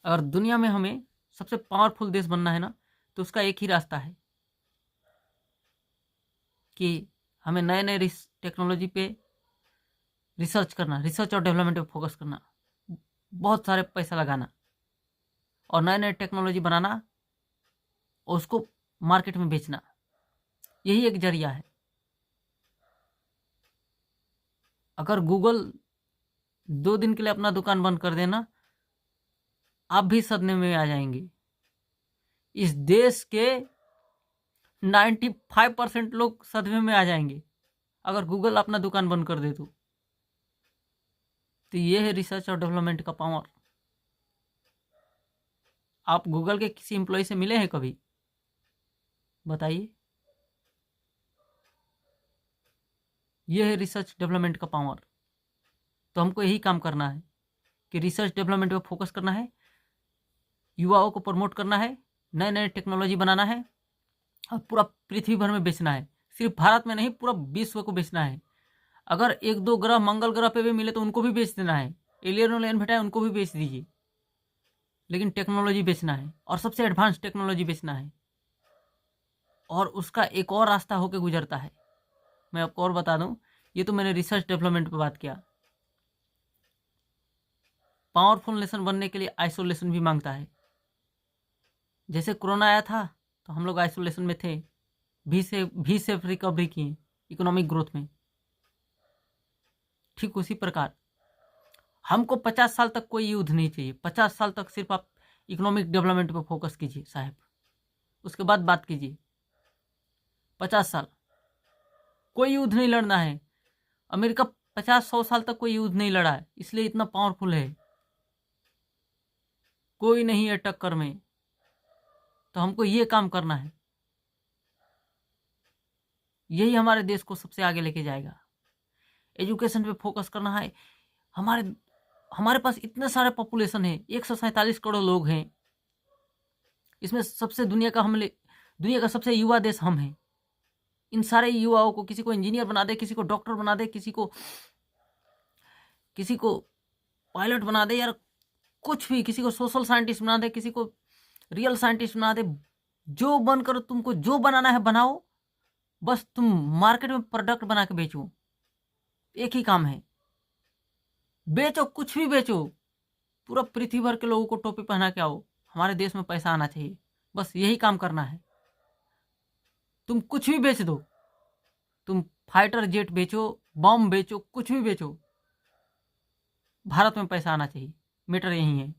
अगर दुनिया में हमें सबसे पावरफुल देश बनना है ना, तो उसका एक ही रास्ता है कि हमें नए नए टेक्नोलॉजी पे रिसर्च करना, रिसर्च और डेवलपमेंट पे फोकस करना, बहुत सारे पैसा लगाना और नए नए टेक्नोलॉजी बनाना और उसको मार्केट में बेचना। यही एक जरिया है। अगर गूगल 2 दिन के लिए अपना दुकान बंद कर देना, आप भी सदमे में आ जाएंगे। इस देश के 95% लोग सदमे में आ जाएंगे अगर गूगल अपना दुकान बंद कर दे तो ये है रिसर्च और डेवलपमेंट का पावर। आप गूगल के किसी एम्प्लॉय से मिले हैं कभी? बताइए। ये है रिसर्च डेवलपमेंट का पावर। तो हमको यही काम करना है कि रिसर्च डेवलपमेंट पे फोकस करना है, युवाओं को प्रमोट करना है, नए नए टेक्नोलॉजी बनाना है और पूरा पृथ्वी भर में बेचना है। सिर्फ भारत में नहीं, पूरा विश्व को बेचना है। अगर 1-2 ग्रह मंगल ग्रह पे भी मिले तो उनको भी बेच देना है। एलियन उलियन भेटा है उनको भी बेच दीजिए, लेकिन टेक्नोलॉजी बेचना है और सबसे एडवांस टेक्नोलॉजी बेचना है। और उसका एक और रास्ता होके गुजरता है। मैं आपको और बता दूं, ये तो मैंने रिसर्च डेवलपमेंट पे बात किया। पावरफुल नेशन बनने के लिए आइसोलेशन भी मांगता है। जैसे कोरोना आया था तो हम लोग आइसोलेशन में थे, भी से रिकवरी किए इकोनॉमिक ग्रोथ में। ठीक उसी प्रकार हमको 50 साल तक कोई युद्ध नहीं चाहिए। 50 साल तक सिर्फ आप इकोनॉमिक डेवलपमेंट पे फोकस कीजिए साहब, उसके बाद बात कीजिए। 50 साल कोई युद्ध नहीं लड़ना है। अमेरिका 50-100 साल तक कोई युद्ध नहीं लड़ा है, इसलिए इतना पावरफुल है। कोई नहीं है टक्कर में। तो हमको ये काम करना है, यही हमारे देश को सबसे आगे लेके जाएगा। एजुकेशन पे फोकस करना है। हमारे हमारे पास इतने सारे पॉपुलेशन है, 147 करोड़ लोग हैं। इसमें सबसे दुनिया का सबसे युवा देश हम हैं। इन सारे युवाओं को, किसी को इंजीनियर बना दे, किसी को डॉक्टर बना दे, किसी को पायलट बना दे यार, कुछ भी, किसी को सोशल साइंटिस्ट बना दे, किसी को रियल साइंटिस्ट बना दे। जो बनकर तुमको जो बनाना है बनाओ, बस तुम मार्केट में प्रोडक्ट बना के बेचो। एक ही काम है, बेचो, कुछ भी बेचो। पूरा पृथ्वी भर के लोगों को टोपी पहना के आओ। हमारे देश में पैसा आना चाहिए, बस यही काम करना है। तुम कुछ भी बेच दो, तुम फाइटर जेट बेचो, बम बेचो, कुछ भी बेचो, भारत में पैसा आना चाहिए। मैटर यही है।